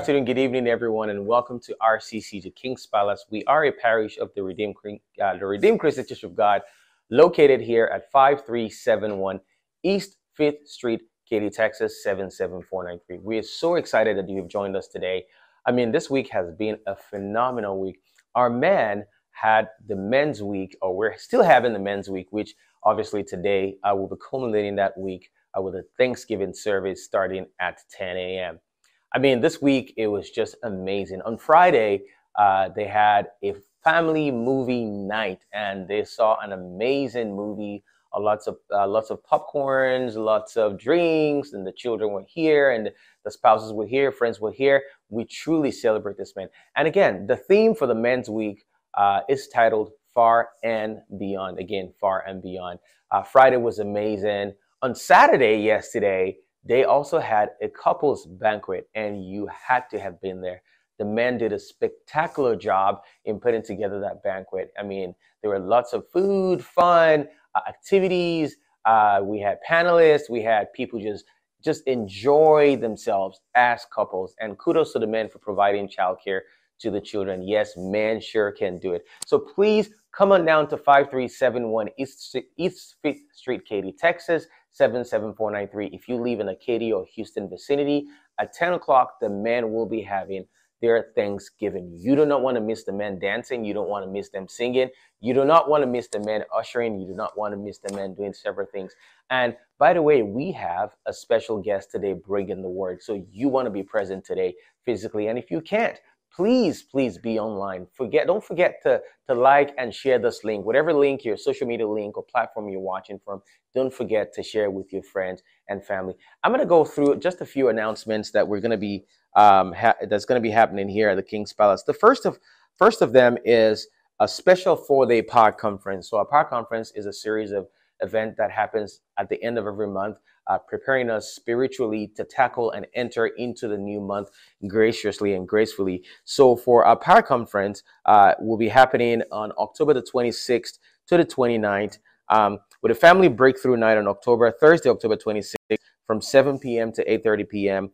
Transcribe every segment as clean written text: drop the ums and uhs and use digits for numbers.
afternoon, good evening, everyone, and welcome to RCCG King's Palace. We are a parish of the Redeemed Christian Church of God, located here at 5371 East 5th Street, Katy, Texas 77493. We are so excited that you've joined us today. I mean, this week has been a phenomenal week. Our men had the men's week, or we're still having the men's week, which obviously today I will be culminating that week with a Thanksgiving service starting at 10 a.m. I mean, this week, it was just amazing. On Friday, they had a family movie night, and they saw an amazing movie. Lots of popcorns, lots of drinks, and the children were here, and the spouses were here, friends were here. We truly celebrate this man. And again, the theme for the Men's Week is titled Far and Beyond. Again, Far and Beyond. Friday was amazing. On Saturday, yesterday, they also had a couples banquet, and you had to have been there. The men did a spectacular job in putting together that banquet. I mean, there were lots of food, fun, activities. We had panelists. We had people just enjoy themselves as couples. And kudos to the men for providing childcare to the children. Yes, men sure can do it. So please come on down to 5371 East 5th Street, Katy, Texas 77493. If you live in the Katy or Houston vicinity, at 10 o'clock, the men will be having their Thanksgiving. You do not want to miss the men dancing. You don't want to miss them singing. You do not want to miss the men ushering. You do not want to miss the men doing several things. And by the way, we have a special guest today bringing the word. So you want to be present today physically. And if you can't, please be online. Don't forget to like and share this link. Whatever link, your social media link or platform you're watching from, don't forget to share with your friends and family. I'm going to go through just a few announcements that we're going to be that's going to be happening here at the King's Palace. The first of them is a special 4-day Power Conference. So a Power Conference is a series of events that happens at the end of every month, preparing us spiritually to tackle and enter into the new month graciously and gracefully. So for our Power Conference, will be happening on October the 26th to the 29th, with a family breakthrough night on Thursday, October 26th, from 7 p.m. to 8:30 p.m.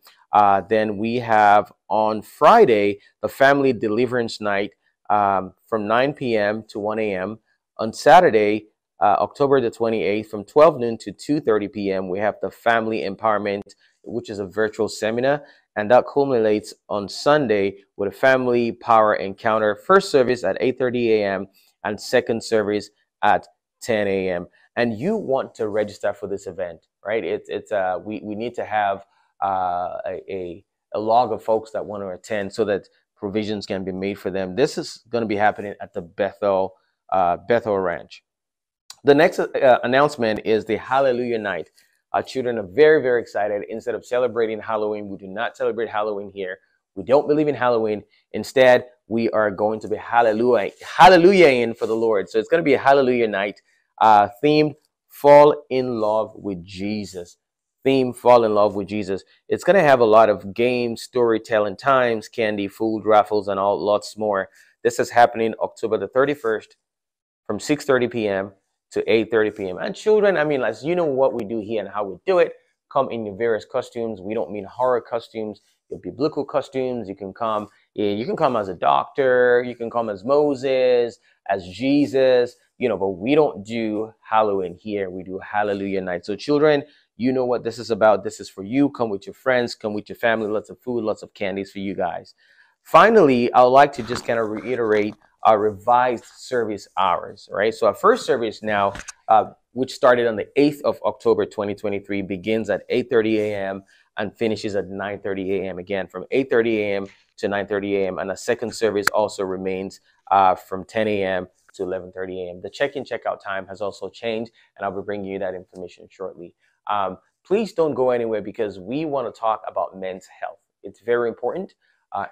Then we have on Friday, the family deliverance night from 9 p.m. to 1 a.m. On Saturday, October the 28th, from 12 noon to 2:30 p.m., we have the Family Empowerment, which is a virtual seminar, and that culminates on Sunday with a Family Power Encounter, first service at 8:30 a.m. and second service at 10 a.m. And you want to register for this event, right? We need to have a log of folks that want to attend so that provisions can be made for them. This is going to be happening at the Bethel Ranch. The next announcement is the Hallelujah Night. Our children are very, very excited. Instead of celebrating Halloween, we do not celebrate Halloween here. We don't believe in Halloween. Instead, we are going to be hallelujahing for the Lord. So it's going to be a Hallelujah Night themed Fall in Love with Jesus. Fall in Love with Jesus. It's going to have a lot of games, storytelling times, candy, food, raffles, and lots more. This is happening October the 31st from 6:30 p.m. to 8:30 p.m. And children, I mean, as you know what we do here and how we do it, come in your various costumes. We don't mean horror costumes, your biblical costumes. You can come as a doctor, you can come as Moses, as Jesus, but we don't do Halloween here. We do Hallelujah Night. So children, you know what this is about. This is for you. Come with your friends, come with your family, lots of food, lots of candies for you guys. Finally, I would like to just kind of reiterate our revised service hours, right? So our first service now, which started on the 8th of October 2023, begins at 8:30 a.m. and finishes at 9:30 a.m. Again, from 8:30 a.m. to 9:30 a.m. And a second service also remains from 10 a.m. to 11:30 a.m. The check-in, check-out time has also changed, and I'll be bringing you that information shortly. Please don't go anywhere because we want to talk about men's health. It's very important.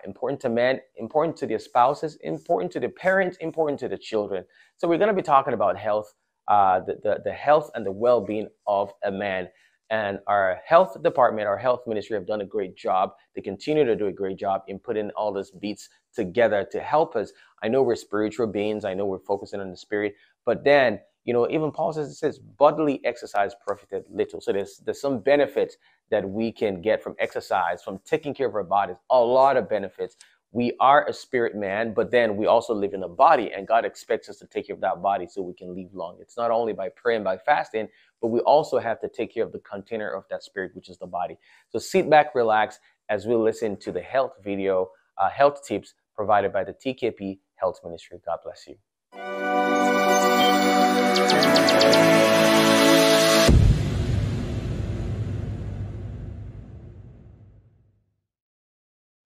Important to men, important to their spouses, important to the parents, important to the children. So we're going to be talking about health, the health and the well-being of a man. And our health department, our health ministry have done a great job. They continue to do a great job in putting all these beats together to help us. I know we're spiritual beings. I know we're focusing on the spirit, but then, Even Paul says, it says bodily exercise profited little. So there's some benefits that we can get from exercise, from taking care of our bodies, a lot of benefits. We are a spirit man, but then we also live in a body, and God expects us to take care of that body so we can live long. It's not only by praying, by fasting, but we also have to take care of the container of that spirit, which is the body. So sit back, relax, as we listen to the health video, health tips provided by the TKP Health Ministry. God bless you.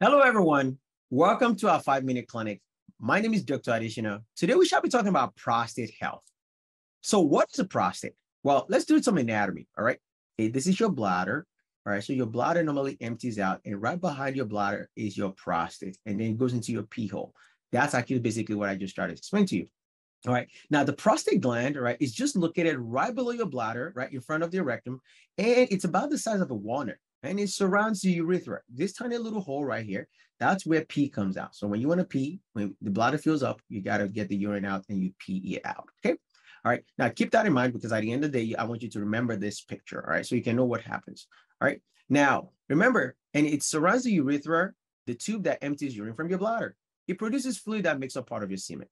Hello, everyone. Welcome to our 5-minute clinic. My name is Dr. Adishina. Today, we shall be talking about prostate health. So what is a prostate? Well, let's do some anatomy, all right? Okay, this is your bladder, all right? So your bladder normally empties out, and right behind your bladder is your prostate, and then it goes into your pee hole. That's actually basically what I just started to explain to you. All right. Now, the prostate gland, right, is just located right below your bladder, right in front of the rectum, and it's about the size of a walnut, and it surrounds the urethra. This tiny little hole right here, that's where pee comes out. So when you want to pee, when the bladder fills up, you got to get the urine out and you pee it out. Okay. All right. Now, keep that in mind, because at the end of the day, I want you to remember this picture. All right. So you can know what happens. All right. Now, remember, and it surrounds the urethra, the tube that empties urine from your bladder. It produces fluid that makes up part of your semen.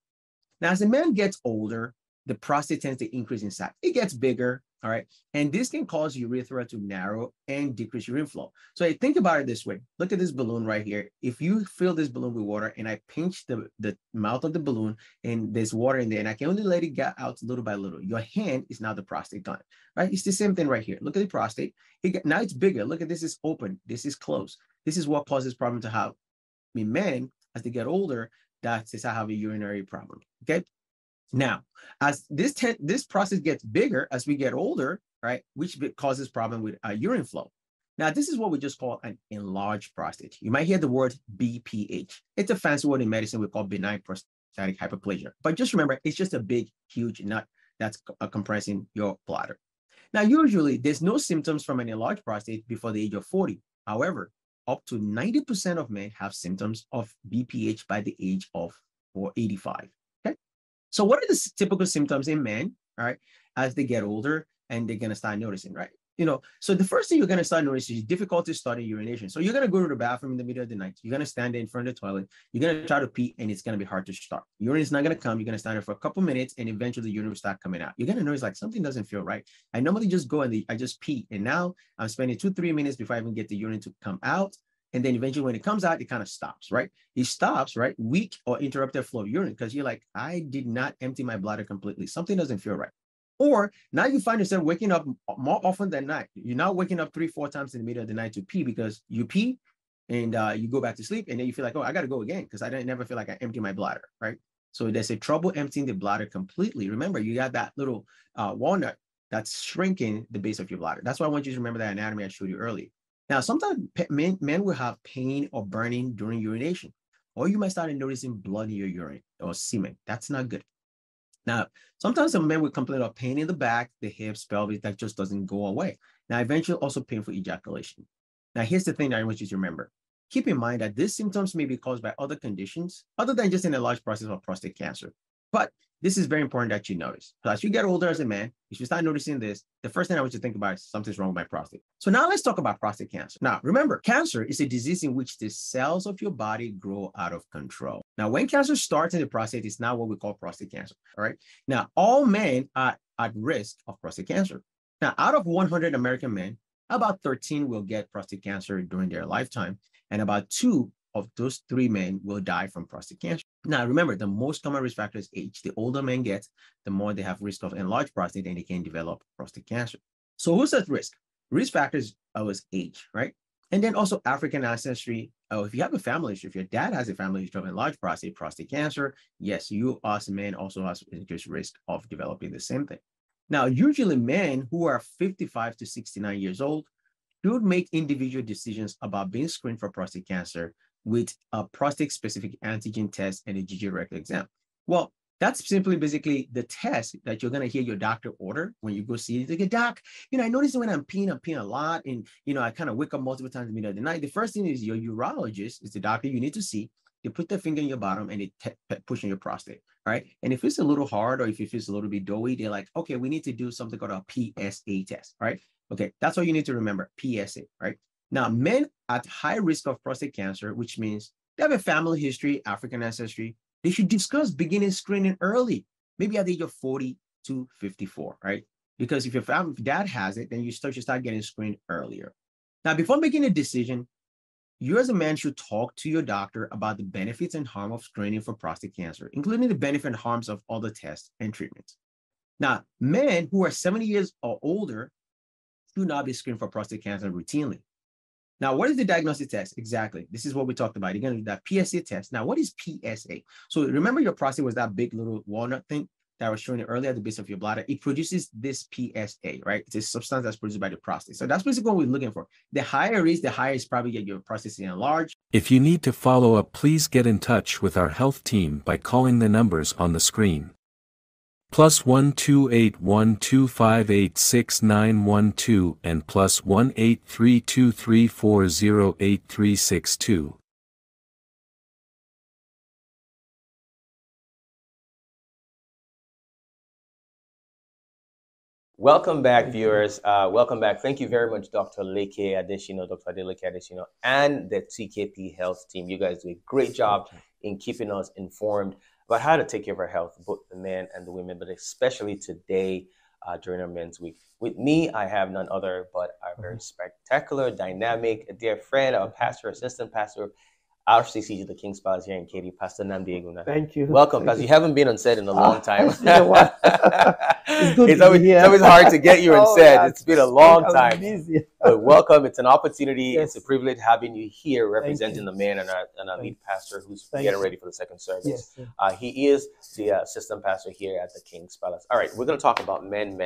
Now, as a man gets older, the prostate tends to increase in size. It gets bigger, all right? And this can cause urethra to narrow and decrease urine flow. So think about it this way. Look at this balloon right here. If you fill this balloon with water and I pinch the mouth of the balloon and there's water in there and I can only let it get out little by little, your hand is now the prostate gland, right? It's the same thing right here. Look at the prostate. Now it's bigger. Look at this is open. This is closed. This is what causes problem to have in men as they get older. That's I have a urinary problem. Okay. Now, as this process gets bigger as we get older, right, which causes problem with urine flow. Now, this is what we just call an enlarged prostate. You might hear the word BPH. It's a fancy word in medicine we call benign prostatic hyperplasia. But just remember, it's just a big, huge nut that's compressing your bladder. Now, usually there's no symptoms from an enlarged prostate before the age of 40. However, up to 90% of men have symptoms of BPH by the age of 85. Okay. So what are the typical symptoms in men, all right, as they get older and they're going to start noticing, right? So the first thing you're going to start noticing is difficulty starting urination. So you're going to go to the bathroom in the middle of the night. You're going to stand there in front of the toilet. You're going to try to pee, and it's going to be hard to start. Urine is not going to come. You're going to stand there for a couple minutes, and eventually the urine will start coming out. You're going to notice like something doesn't feel right. I normally just go and I just pee, and now I'm spending 2-3 minutes before I even get the urine to come out. And then eventually when it comes out, it kind of stops, right? It stops, right? Weak or interrupted flow of urine, because you're like, I did not empty my bladder completely. Something doesn't feel right. Or now you find yourself waking up more often than not. You're now waking up 3-4 times in the middle of the night to pee, because you pee and you go back to sleep, and then you feel like, oh, I got to go again because I never feel like I empty my bladder, right? So there's a trouble emptying the bladder completely. Remember, you got that little walnut that's shrinking the base of your bladder. That's why I want you to remember that anatomy I showed you earlier. Now, sometimes men will have pain or burning during urination, or you might start noticing blood in your urine or semen. That's not good. Now, sometimes some men will complain of pain in the back, the hips, pelvis, that just doesn't go away. Now, eventually also painful ejaculation. Now, here's the thing that I want you to remember. Keep in mind that these symptoms may be caused by other conditions other than just an enlarged process of prostate cancer. But this is very important that you notice. So as you get older as a man, if you start noticing this, the first thing I want you to think about is something's wrong with my prostate. So now let's talk about prostate cancer. Now, remember, cancer is a disease in which the cells of your body grow out of control. Now, when cancer starts in the prostate, it's now what we call prostate cancer. All right. Now, all men are at risk of prostate cancer. Now, out of 100 American men, about 13 will get prostate cancer during their lifetime, and about 2 of those 3 men will die from prostate cancer. Now, remember, the most common risk factor is age. The older men get, the more they have risk of enlarged prostate, and they can develop prostate cancer. So who's at risk? Risk factors always age, right? And then also African ancestry. If you have a family history, if your dad has a family history of enlarged prostate cancer, yes, you as a man also has increased risk of developing the same thing. Now, usually men who are 55 to 69 years old should make individual decisions about being screened for prostate cancer with a prostate-specific antigen test and a GG rectal exam. Well, that's simply basically the test that you're going to hear your doctor order when you go see it. Like, doc, I noticed when I'm peeing a lot, and, I kind of wake up multiple times in the middle of the night. The first thing is your urologist is the doctor you need to see. they put their finger in your bottom and they push on your prostate. All right. And if it's a little hard or if it feels a little bit doughy, they're like, okay, we need to do something called a PSA test. All right. Okay. That's all you need to remember. PSA. Right. Now, men at high risk of prostate cancer, which means they have a family history, African ancestry, they should discuss beginning screening early, maybe at the age of 40 to 54. Right. Because if your dad has it, then you should start getting screened earlier. Now, before making a decision, you as a man should talk to your doctor about the benefits and harm of screening for prostate cancer, including the benefit and harms of other tests and treatments. Now, men who are 70 years or older should not be screened for prostate cancer routinely. Now, what is the diagnostic test? Exactly. This is what we talked about. You're going to do that PSA test. Now, what is PSA? So remember your prostate was that big little walnut thing that I was showing you earlier at the base of your bladder? It produces this PSA, right? It's a substance that's produced by the prostate. So that's basically what we're looking for. The higher is, the higher is probably get your prostate enlarged. If you need to follow up, please get in touch with our health team by calling the numbers on the screen. +1 281 258 6912 and +1 832 340 8362. Welcome back, viewers. Welcome back. Thank you very much, Dr. Leke Adesina, Dr. Adeleke Adesina, and the TKP health team. You guys do a great job in keeping us informed about how to take care of our health, both the men and the women, but especially today during our Men's Week. With me, I have none other but our very spectacular, dynamic, a dear friend, our pastor, assistant pastor, RCCG, the King's Palace here in Katy, Pastor Namdi Eguna. Thank you. Welcome, because you haven't been on set in a long time. It's been a while. It's good It's always hard to get you on set. Yeah, it's been a long time. Busy. But welcome. It's an opportunity. Yes. It's a privilege having you here representing the man and our lead pastor who's getting ready for the second service. Yes. He is the assistant pastor here at the King's Palace. All right, we're going to talk about men.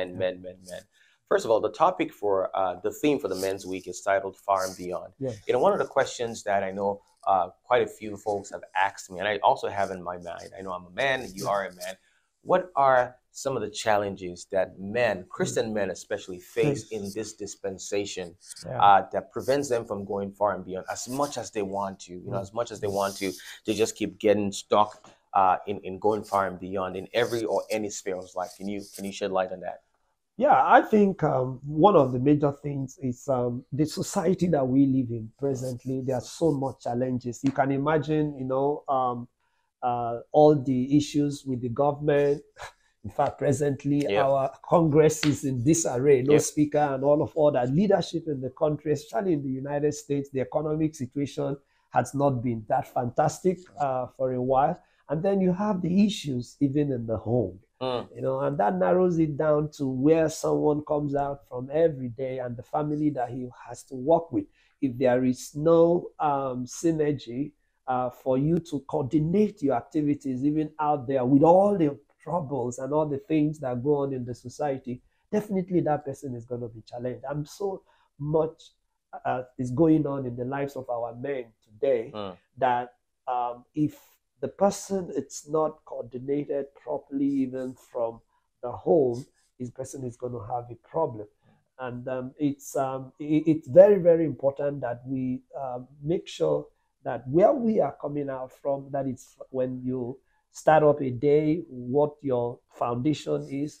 First of all, the topic for the theme for the Men's Week is titled Far and Beyond. Yes. You know, one of the questions that I know quite a few folks have asked me, and I also have in my mind, I know I'm a man, you are a man. What are some of the challenges that men, Christian men especially, face in this dispensation that prevents them from going far and beyond as much as they want to, you know, as much as they want to just keep getting stuck in going far and beyond in every or any sphere of life? Can you shed light on that? Yeah, I think one of the major things is the society that we live in presently. There are so much challenges. You can imagine, you know, all the issues with the government. In fact, presently, our Congress is in disarray, no speaker and all that. Leadership in the country, especially in the United States, the economic situation has not been that fantastic for a while. And then you have the issues even in the home. You know, and that narrows it down to where someone comes out from every day and the family that he has to work with. If there is no synergy for you to coordinate your activities, even out there with all the troubles and all the things that go on in the society, definitely that person is going to be challenged. And so much is going on in the lives of our men today that if the person it's not coordinated properly, even from the home, this person is going to have a problem. And it's very, very important that we make sure that where we are coming out from, that it's when you start up a day, what your foundation is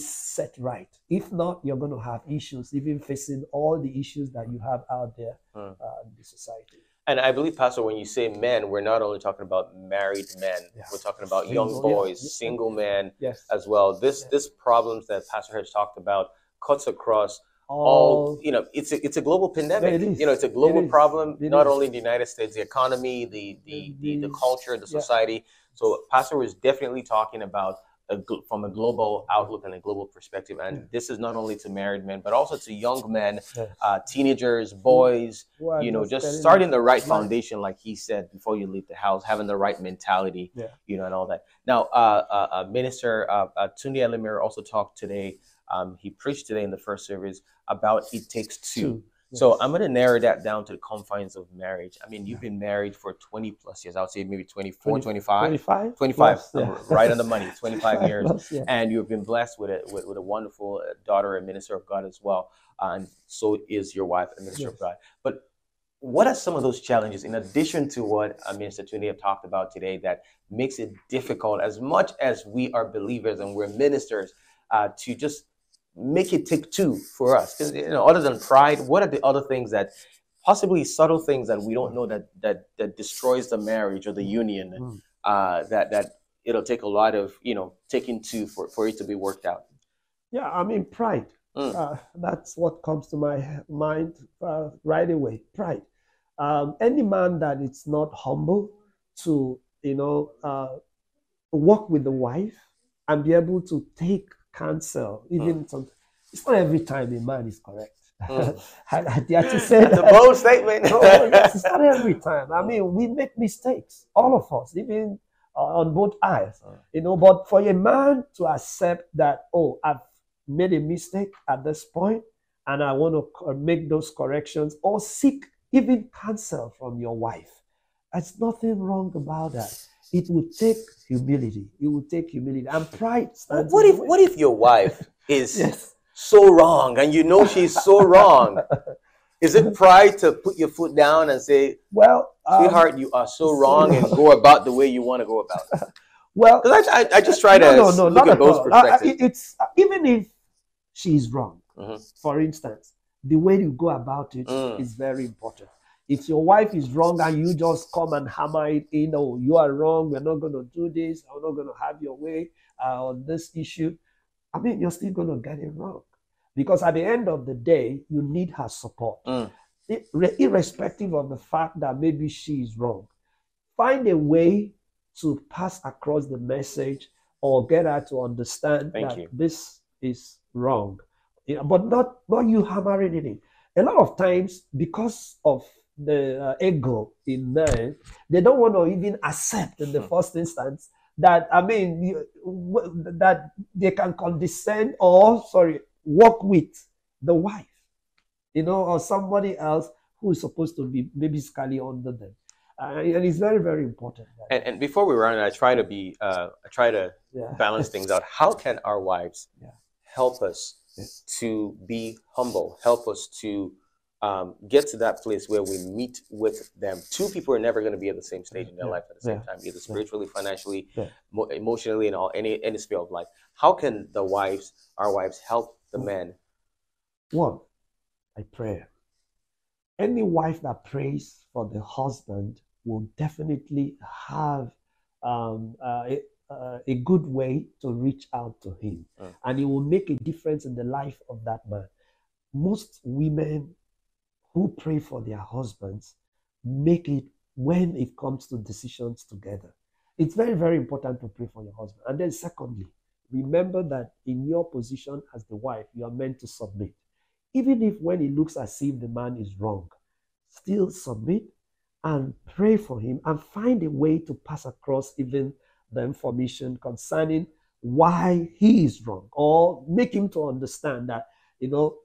set right. If not, you're going to have issues, even facing all the issues that you have out there in the society. And I believe, Pastor, when you say men, we're not only talking about married men. We're talking about young boys, single men as well. This problems that Pastor has talked about cuts across all. You know, it's a global pandemic. You know, it's a global problem. Not only in the United States, the economy, the culture, the society. So Pastor was definitely talking about from a global outlook and a global perspective. And this is not only to married men, but also to young men, teenagers, boys, you know, just starting the right foundation, like he said, before you leave the house, having the right mentality, you know, and all that. Now, Minister Tunde Elimir also talked today, he preached today in the first service about it takes two. So I'm going to narrow that down to the confines of marriage. I mean, you've been married for 20 plus years. I would say maybe 24, 25. 25 plus, right on the money, 25 years. Plus, and you've been blessed with a wonderful daughter, a minister of God as well. And so is your wife, a minister of God. But what are some of those challenges, in addition to what Minister Tuni have talked about today, that makes it difficult, as much as we are believers and we're ministers, to just make it take two for us? Because, you know, other than pride, what are the other things that possibly subtle things that we don't know that destroys the marriage or the union, that it'll take a lot of, you know, taking two for it to be worked out? Yeah, I mean, pride. That's what comes to my mind right away. Pride. Any man that is not humble to, you know, work with the wife and be able to take counsel, even sometimes. It's not every time a man is correct. I dare to say that's a bold statement. No, yes, it's not every time. I mean, we make mistakes, all of us, even on both eyes, you know. But for a man to accept that, oh, I've made a mistake at this point, and I want to make those corrections, or seek even counsel from your wife, there's nothing wrong about that. It will take humility. It will take humility, and pride. What if your wife is so wrong, and you know she's so wrong? Is it pride to put your foot down and say, "Well, sweetheart, you are so wrong," and go about the way you want to go about it? Well, because I just try to look at both perspectives. It's even if she's wrong, for instance, the way you go about it is very important. If your wife is wrong and you just come and hammer it, you know, you are wrong, we're not going to do this, I'm not going to have your way on this issue, I mean, you're still going to get it wrong. Because at the end of the day, you need her support. Irrespective of the fact that maybe she is wrong. Find a way to pass across the message or get her to understand that this is wrong. You know, but not you hammering it in. A lot of times, because of the ego in men, they don't want to even accept in the first instance that, I mean, that they can condescend or, work with the wife, you know, or somebody else who is supposed to be basically under them. And it's very, very important. And before we run, I try to balance things out. How can our wives help us to be humble, help us to get to that place where we meet with them? Two people are never going to be at the same stage in their life at the same time, either spiritually, financially, emotionally, and any sphere of life. How can our wives help the men? One, I pray. Any wife that prays for the husband will definitely have a good way to reach out to him, and it will make a difference in the life of that man. Most women who pray for their husbands make it when it comes to decisions together. It's very, very important to pray for your husband. And then secondly, remember that in your position as the wife, you are meant to submit. Even if when it looks as if the man is wrong, still submit and pray for him and find a way to pass across even the information concerning why he is wrong, or make him to understand that, you know,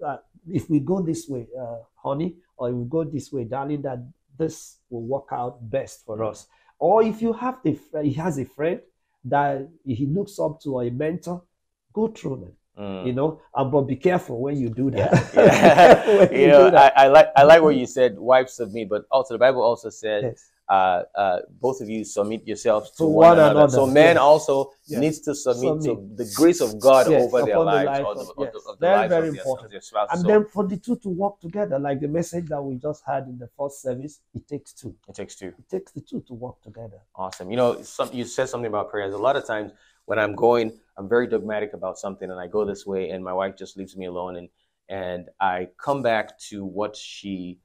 if we go this way, honey, or if we go this way, darling, that this will work out best for us. Or if you have he has a friend that he looks up to, or a mentor, go through them, you know, but be careful when you do that. You know, I like what you said, wives submit, but also the Bible also said, both of you submit yourselves to one another. So men also needs to submit to the grace of God over their lives, very important. Their spouse. And then for the two to work together, like the message that we just had in the first service, it takes two. It takes two. It takes the two to work together. Awesome. You know, you said something about prayers. A lot of times when I'm very dogmatic about something, and I go this way, and my wife just leaves me alone, and I come back to what she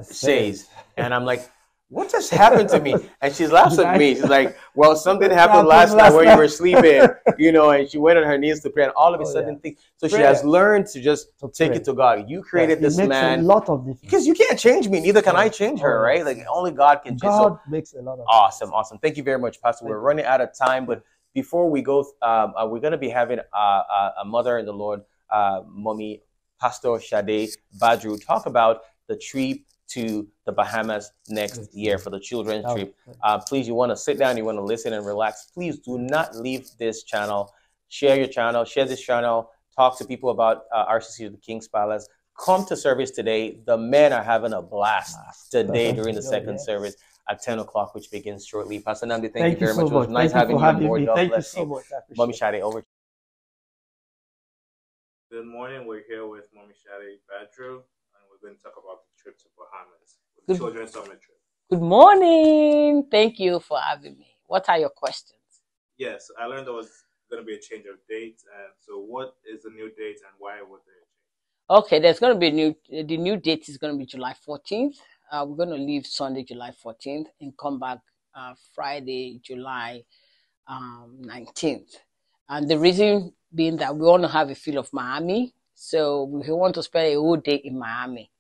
says, and I'm like, what just happened to me? And she laughs at me. She's like, well, something happened last night where you were sleeping, you know, and she went on her knees to pray, and all of a sudden, so she has learned to just take it to God. You created this man. A lot of difference. Because you can't change me, neither can I change her, right? Like, only God can change. God makes a lot of difference. Awesome. Thank you very much, Pastor. We're running out of time, but before we go, we're going to be having a mother in the Lord, Mommy Pastor Sade Badru, talk about the trip to the Bahamas next year for the children's trip. Please, you want to sit down, you want to listen and relax, please do not leave this channel. Share your channel, share this channel, talk to people about RCCG, the King's Palace. Come to service today. The men are having a blast today during the second Yes. service at 10 o'clock, which begins shortly. Pastor Namdi, thank you Thank you very so much. It was much. nice Thank you having for you on having board. me. God Thank you bless so you. much. I appreciate Mommy it. Shade, over. Good morning. We're here with Mommy Shade Badru, and we're going to talk about the trip to Bahamas, with the children's summer trip. Good morning. Thank you for having me. What are your questions? Yes, I learned there was going to be a change of date, and so what is the new date and why was there a change? Okay, there's going to be the new date is going to be July 14th. We're going to leave Sunday, July 14th, and come back Friday, July 19th. And the reason being that we want to have a feel of Miami, so we want to spend a whole day in Miami.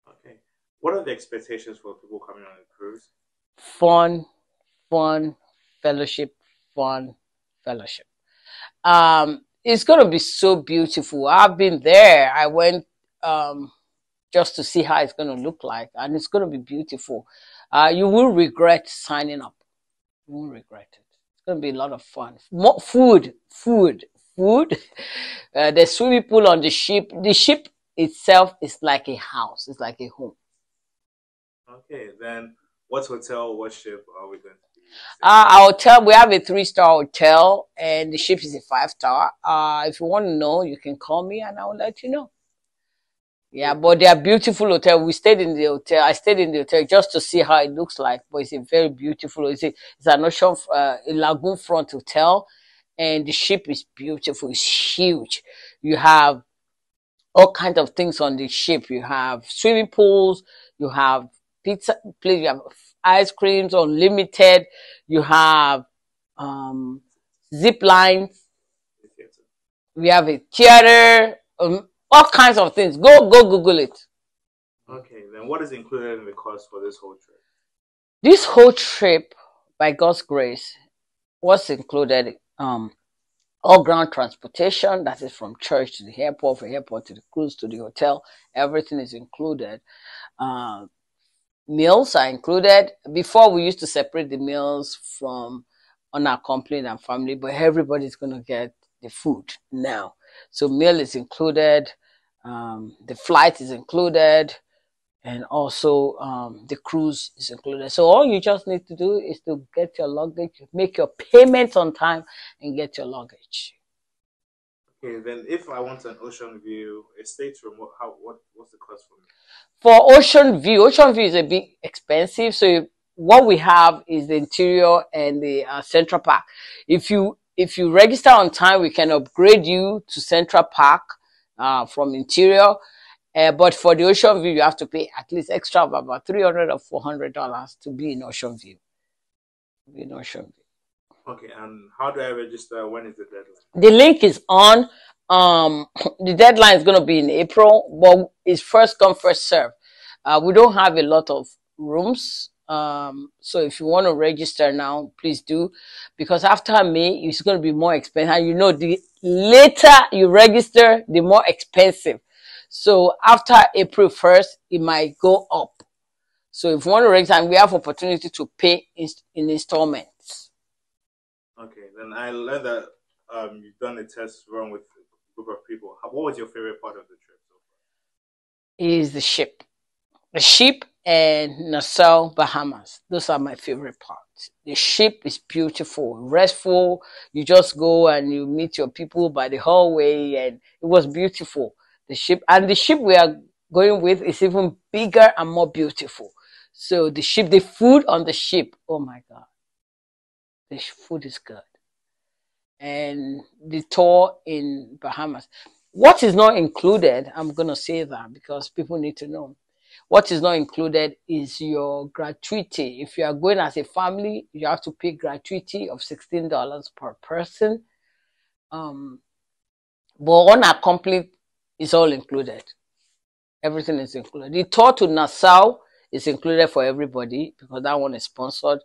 Okay. What are the expectations for people coming on a cruise? Fun, fellowship, fellowship. It's going to be so beautiful. I've been there. I went just to see how it's going to look like, and it's going to be beautiful. You will regret signing up. You won't regret it. It's going to be a lot of fun. More food. The swimming pool on the ship. The ship itself is like a house. It's like a home. Okay, then what hotel, what ship are we going to be staying Our hotel, we have a 3-star hotel, and the ship is a 5-star. If you want to know, you can call me and I will let you know. Yeah, but they are beautiful hotel. We stayed in the hotel. I stayed in the hotel just to see how it looks like. But it's a very beautiful. It's an ocean, a lagoon front hotel, and the ship is beautiful. It's huge. You have all kinds of things on the ship. You have swimming pools. You have pizza place. You have ice creams, unlimited. You have zip lines. to the theater? We have a theater. All kinds of things. Go Google it. Okay, then what is included in the cost for this whole trip? This whole trip, by God's grace, was included all ground transportation, that is from church to the airport, from airport to the cruise to the hotel. Everything is included. Meals are included. Before, we used to separate the meals from unaccompanied and family, but everybody's going to get the food now. So meal is included, the flight is included, and also the cruise is included. So all you just need to do is to get your luggage, make your payments on time, and get your luggage. Okay, then if I want an ocean view, a stateroom, what's the cost for me? For ocean view is a bit expensive. So what we have is the interior and the Central Park. If you register on time, we can upgrade you to Central Park from interior. But for the ocean view, you have to pay at least extra of about $300 or $400 to be in ocean view. Okay, and how do I register? When is the deadline? The link is on. The deadline is going to be in April, but it's first come, first serve. We don't have a lot of rooms. So if you want to register now, please do, because after May, it's going to be more expensive. And you know, the later you register, the more expensive. So after April 1st, it might go up. So if you want to register, we have opportunity to pay in installments. Okay, then I learned that you've done a test run with a group of people. What was your favorite part of the trip so far? Is the ship. The ship and Nassau, Bahamas. Those are my favorite parts. The ship is beautiful, restful. You just go and you meet your people by the hallway, and it was beautiful. The ship we are going with is even bigger and more beautiful. So the food on the ship, oh my God. The food is good. And the tour in Bahamas. What is not included, I'm going to say that because people need to know. What is not included is your gratuity. If you are going as a family, you have to pay gratuity of $16 per person. But unaccompanied is all included. Everything is included. The tour to Nassau is included for everybody because that one is sponsored.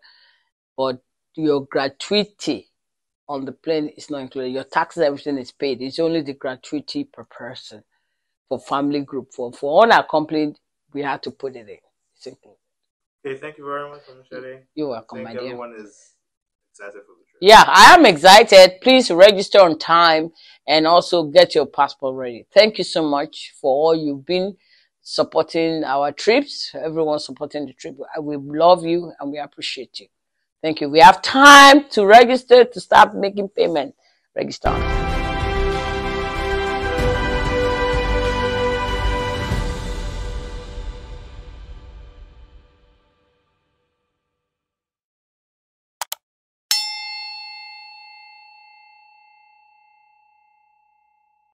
But your gratuity on the plane is not included. Your taxes, everything is paid. It's only the gratuity per person for family group. For unaccompanied, we have to put it in. It's included. Okay, thank you very much, Michelle. You're welcome, I my think dear. everyone is excited for the trip. Yeah, I am excited. Please register on time and also get your passport ready. Thank you so much for all you've been supporting our trips, everyone supporting the trip. We love you and we appreciate you. Thank you. We have time to register to start making payment. Register.